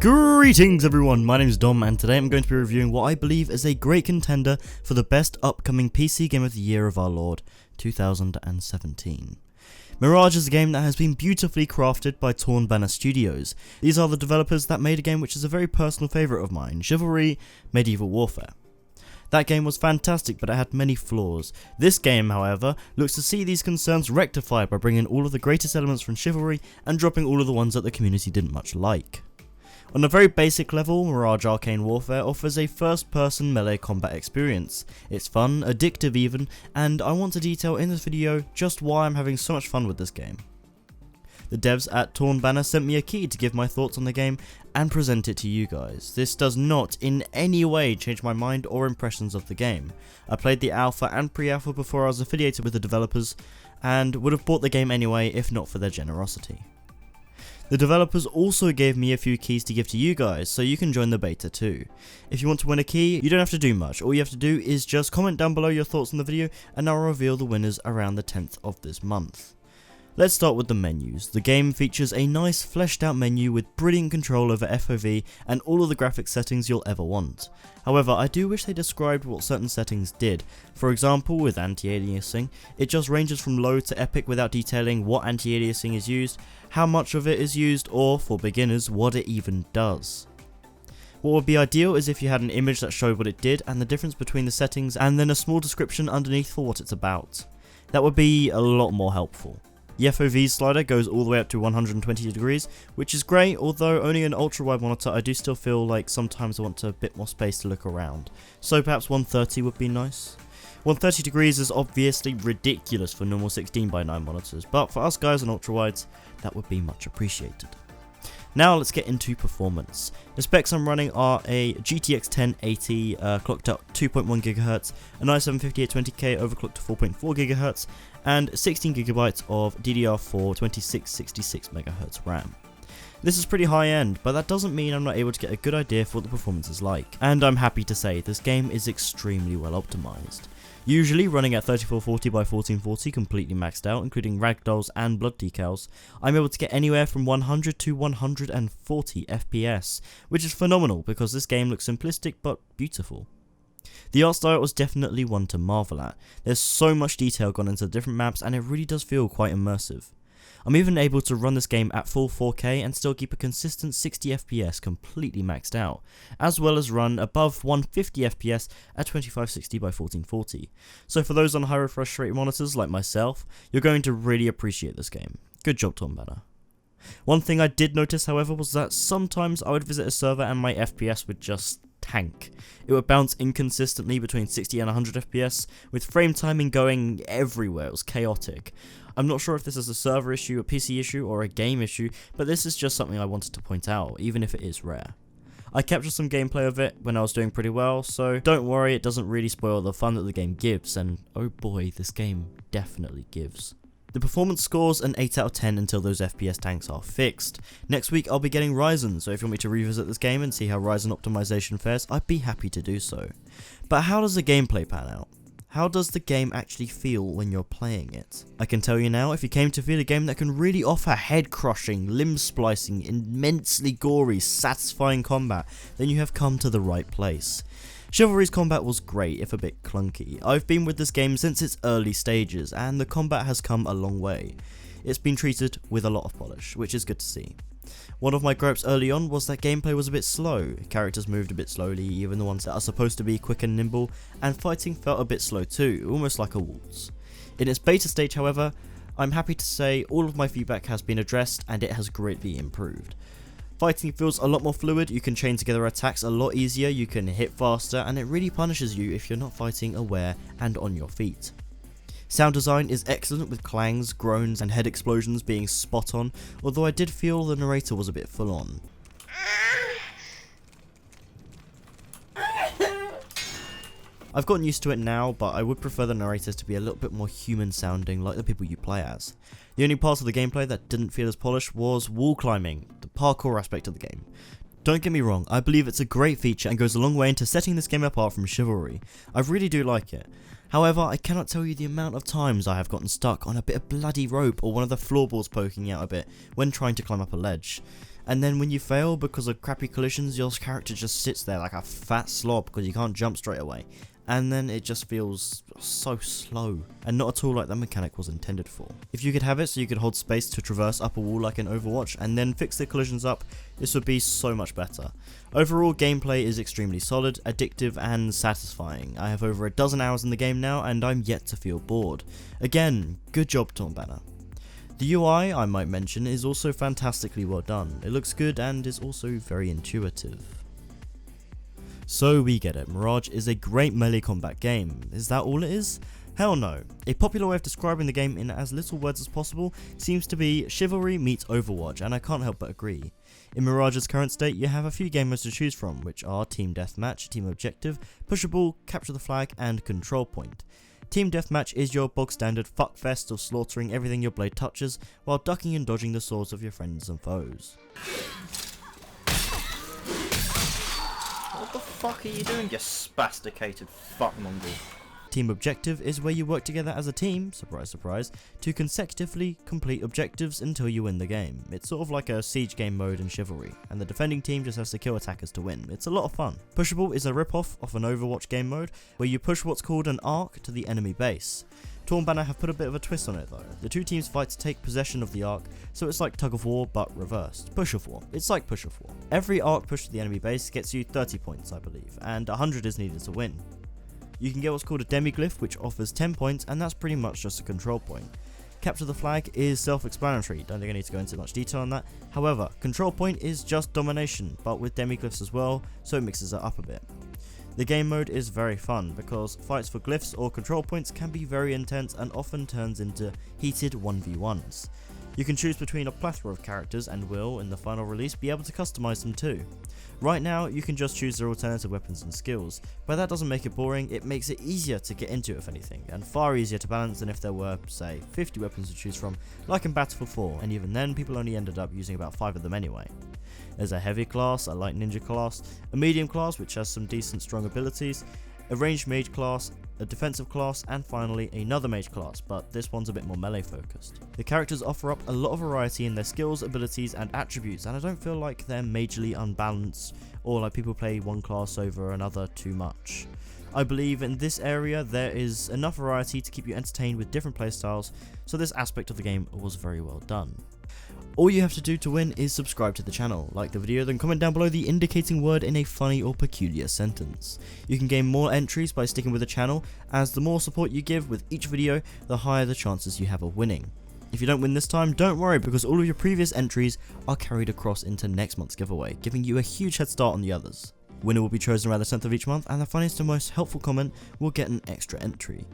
Greetings everyone, my name is Dom and today I'm going to be reviewing what I believe is a great contender for the best upcoming PC game of the year of our Lord, 2017. Mirage is a game that has been beautifully crafted by Torn Banner Studios. These are the developers that made a game which is a very personal favourite of mine, Chivalry Medieval Warfare. That game was fantastic, but it had many flaws. This game, however, looks to see these concerns rectified by bringing all of the greatest elements from Chivalry and dropping all of the ones that the community didn't much like. On a very basic level, Mirage Arcane Warfare offers a first-person melee combat experience. It's fun, addictive even, and I want to detail in this video just why I'm having so much fun with this game. The devs at Torn Banner sent me a key to give my thoughts on the game and present it to you guys. This does not in any way change my mind or impressions of the game. I played the alpha and pre-alpha before I was affiliated with the developers and would have bought the game anyway if not for their generosity. The developers also gave me a few keys to give to you guys, so you can join the beta too. If you want to win a key, you don't have to do much. All you have to do is just comment down below your thoughts on the video and I'll reveal the winners around the 10th of this month. Let's start with the menus. The game features a nice fleshed out menu with brilliant control over FOV and all of the graphics settings you'll ever want. However, I do wish they described what certain settings did. For example, with anti-aliasing, it just ranges from low to epic without detailing what anti-aliasing is used, how much of it is used, or, for beginners, what it even does. What would be ideal is if you had an image that showed what it did and the difference between the settings and then a small description underneath for what it's about. That would be a lot more helpful. The FOV slider goes all the way up to 120 degrees, which is great, although owning an ultra-wide monitor I do still feel like sometimes I want a bit more space to look around. So perhaps 130 would be nice. 130 degrees is obviously ridiculous for normal 16:9 monitors, but for us guys on ultra-wides, that would be much appreciated. Now let's get into performance. The specs I'm running are a GTX 1080 clocked at 2.1 GHz, an i7-5820K overclocked to 4.4 GHz, and 16GB of DDR4 2666 MHz RAM. This is pretty high end, but that doesn't mean I'm not able to get a good idea for what the performance is like. And I'm happy to say this game is extremely well optimized. Usually running at 3440x1440 completely maxed out, including ragdolls and blood decals, I'm able to get anywhere from 100 to 140 FPS, which is phenomenal because this game looks simplistic but beautiful. The art style was definitely one to marvel at. There's so much detail gone into the different maps and it really does feel quite immersive. I'm even able to run this game at full 4K and still keep a consistent 60 FPS completely maxed out, as well as run above 150 FPS at 2560x1440. So for those on high refresh rate monitors like myself, you're going to really appreciate this game. Good job, Torn Banner. One thing I did notice, however, was that sometimes I would visit a server and my FPS would just tank. It would bounce inconsistently between 60 and 100 FPS, with frame timing going everywhere. It was chaotic. I'm not sure if this is a server issue, a PC issue, or a game issue, but this is just something I wanted to point out, even if it is rare. I captured some gameplay of it when I was doing pretty well, so don't worry, it doesn't really spoil the fun that the game gives, and oh boy, this game definitely gives. The performance scores an 8 out of 10 until those FPS tanks are fixed. Next week I'll be getting Ryzen, so if you want me to revisit this game and see how Ryzen optimization fares, I'd be happy to do so. But how does the gameplay pan out? How does the game actually feel when you're playing it? I can tell you now, if you came to feel a game that can really offer head-crushing, limb-splicing, immensely gory, satisfying combat, then you have come to the right place. Chivalry's combat was great, if a bit clunky. I've been with this game since its early stages, and the combat has come a long way. It's been treated with a lot of polish, which is good to see. One of my gripes early on was that gameplay was a bit slow. Characters moved a bit slowly, even the ones that are supposed to be quick and nimble, and fighting felt a bit slow too, almost like a waltz. In its beta stage, however, I'm happy to say all of my feedback has been addressed and it has greatly improved. Fighting feels a lot more fluid, you can chain together attacks a lot easier, you can hit faster, and it really punishes you if you're not fighting aware and on your feet. Sound design is excellent with clangs, groans and head explosions being spot on, although I did feel the narrator was a bit full on. I've gotten used to it now, but I would prefer the narrators to be a little bit more human sounding like the people you play as. The only part of the gameplay that didn't feel as polished was wall climbing, the parkour aspect of the game. Don't get me wrong, I believe it's a great feature and goes a long way into setting this game apart from Chivalry. I really do like it. However, I cannot tell you the amount of times I have gotten stuck on a bit of bloody rope or one of the floorboards poking out a bit when trying to climb up a ledge. and then when you fail because of crappy collisions, your character just sits there like a fat slob because you can't jump straight away. And then it just feels so slow, and not at all like that mechanic was intended for. If you could have it so you could hold space to traverse up a wall like in Overwatch and then fix the collisions up, this would be so much better. Overall, gameplay is extremely solid, addictive and satisfying. I have over a dozen hours in the game now and I'm yet to feel bored. Again, good job Tom Banner. The UI, I might mention, is also fantastically well done. It looks good and is also very intuitive. So we get it, Mirage is a great melee combat game. Is that all it is? Hell no. A popular way of describing the game in as little words as possible seems to be chivalry meets Overwatch, and I can't help but agree. In Mirage's current state, you have a few game modes to choose from, which are Team Deathmatch, Team Objective, Pushable, Capture the Flag, and Control Point. Team Deathmatch is your bog standard fuckfest of slaughtering everything your blade touches, while ducking and dodging the swords of your friends and foes. What the fuck are you doing, you spasticated fuck mongrel? Team Objective is where you work together as a team, surprise surprise, to consecutively complete objectives until you win the game. It's sort of like a siege game mode in Chivalry, and the defending team just has to kill attackers to win. It's a lot of fun. Pushable is a rip-off of an Overwatch game mode, where you push what's called an arc to the enemy base. Torn Banner have put a bit of a twist on it though. The two teams fight to take possession of the arc, so it's like tug of war but reversed. Push of war. It's like push of war. Every arc push to the enemy base gets you 30 points I believe, and 100 is needed to win. You can get what's called a demiglyph which offers 10 points, and that's pretty much just a control point. Capture the Flag is self-explanatory, don't think I need to go into much detail on that. However, control point is just domination, but with demiglyphs as well, so it mixes it up a bit. The game mode is very fun because fights for glyphs or control points can be very intense and often turns into heated 1v1s. You can choose between a plethora of characters and will, in the final release, be able to customize them too. Right now, you can just choose their alternative weapons and skills, but that doesn't make it boring, it makes it easier to get into if anything, and far easier to balance than if there were, say, 50 weapons to choose from, like in Battlefield 4, and even then, people only ended up using about 5 of them anyway. There's a heavy class, a light ninja class, a medium class which has some decent strong abilities, a ranged mage class, a defensive class, and finally another mage class, but this one's a bit more melee focused. The characters offer up a lot of variety in their skills, abilities, and attributes, and I don't feel like they're majorly unbalanced or like people play one class over another too much. I believe in this area there is enough variety to keep you entertained with different playstyles, so this aspect of the game was very well done. All you have to do to win is subscribe to the channel, like the video, then comment down below the indicating word in a funny or peculiar sentence. You can gain more entries by sticking with the channel, as the more support you give with each video, the higher the chances you have of winning. If you don't win this time, don't worry, because all of your previous entries are carried across into next month's giveaway, giving you a huge head start on the others. Winner will be chosen around the 10th of each month, and the funniest and most helpful comment will get an extra entry.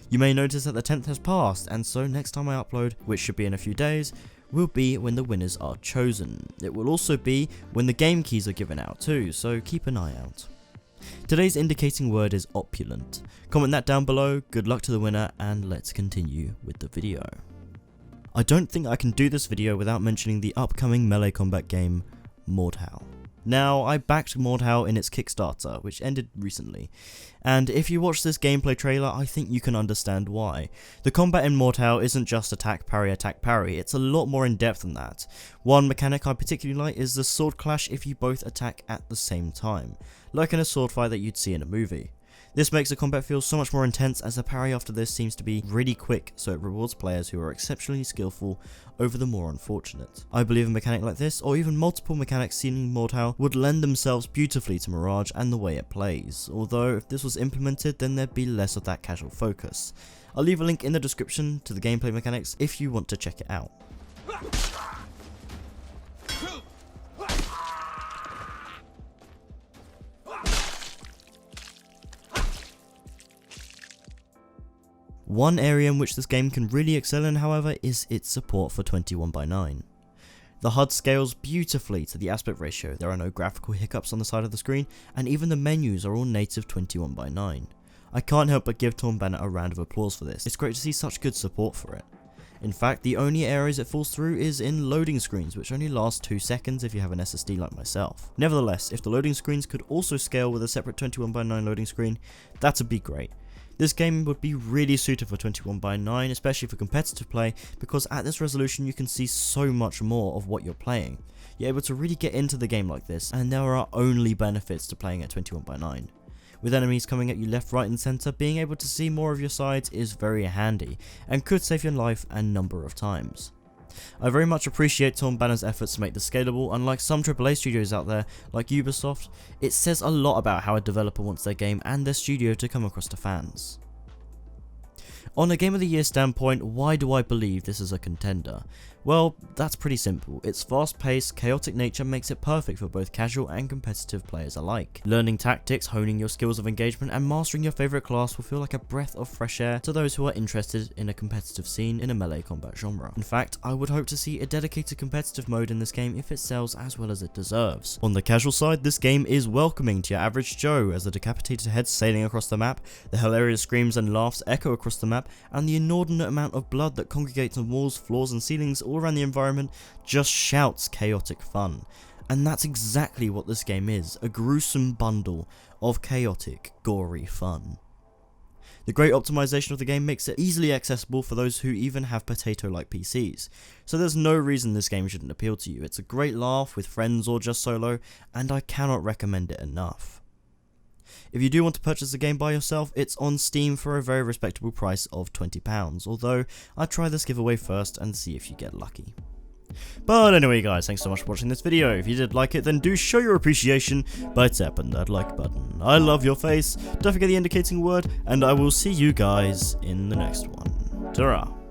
You may notice that the 10th has passed, and so next time I upload, which should be in a few days, will be when the winners are chosen. It will also be when the game keys are given out too, so keep an eye out. Today's indicating word is opulent. Comment that down below, good luck to the winner, and let's continue with the video. I don't think I can do this video without mentioning the upcoming melee combat game, Mordhau. Now, I backed Mordhau in its Kickstarter, which ended recently, and if you watch this gameplay trailer, I think you can understand why. The combat in Mordhau isn't just attack parry, it's a lot more in depth than that. One mechanic I particularly like is the sword clash if you both attack at the same time, like in a sword fight that you'd see in a movie. This makes the combat feel so much more intense, as the parry after this seems to be really quick, so it rewards players who are exceptionally skillful over the more unfortunate. I believe a mechanic like this, or even multiple mechanics seen in Mordhau, would lend themselves beautifully to Mirage and the way it plays, although if this was implemented then there'd be less of that casual focus. I'll leave a link in the description to the gameplay mechanics if you want to check it out. One area in which this game can really excel in, however, is its support for 21:9. The HUD scales beautifully to the aspect ratio, there are no graphical hiccups on the side of the screen, and even the menus are all native 21:9. I can't help but give Torn Banner a round of applause for this. It's great to see such good support for it. In fact, the only areas it falls through is in loading screens, which only last 2 seconds if you have an SSD like myself. Nevertheless, if the loading screens could also scale with a separate 21:9 loading screen, that'd be great. This game would be really suited for 21:9, especially for competitive play, because at this resolution you can see so much more of what you're playing. you're able to really get into the game like this, and there are only benefits to playing at 21:9. With enemies coming at you left, right and centre, being able to see more of your sides is very handy, and could save your life a number of times. I very much appreciate Tom Banner's efforts to make this scalable. Unlike some AAA studios out there, like Ubisoft, it says a lot about how a developer wants their game and their studio to come across to fans. On a Game of the Year standpoint, why do I believe this is a contender? Well, that's pretty simple. Its fast-paced, chaotic nature makes it perfect for both casual and competitive players alike. Learning tactics, honing your skills of engagement, and mastering your favourite class will feel like a breath of fresh air to those who are interested in a competitive scene in a melee combat genre. In fact, I would hope to see a dedicated competitive mode in this game if it sells as well as it deserves. On the casual side, this game is welcoming to your average Joe, as the decapitated heads sailing across the map, the hilarious screams and laughs echo across the map, and the inordinate amount of blood that congregates on walls, floors and ceilings all around the environment just shouts chaotic fun. And that's exactly what this game is, a gruesome bundle of chaotic, gory fun. The great optimization of the game makes it easily accessible for those who even have potato-like PCs, so there's no reason this game shouldn't appeal to you. It's a great laugh with friends or just solo, and I cannot recommend it enough. If you do want to purchase the game by yourself, it's on Steam for a very respectable price of £20, although I'd try this giveaway first and see if you get lucky. But anyway guys, thanks so much for watching this video. If you did like it, then do show your appreciation by tapping that like button. I love your face, don't forget the indicating word, and I will see you guys in the next one. Ta-ra!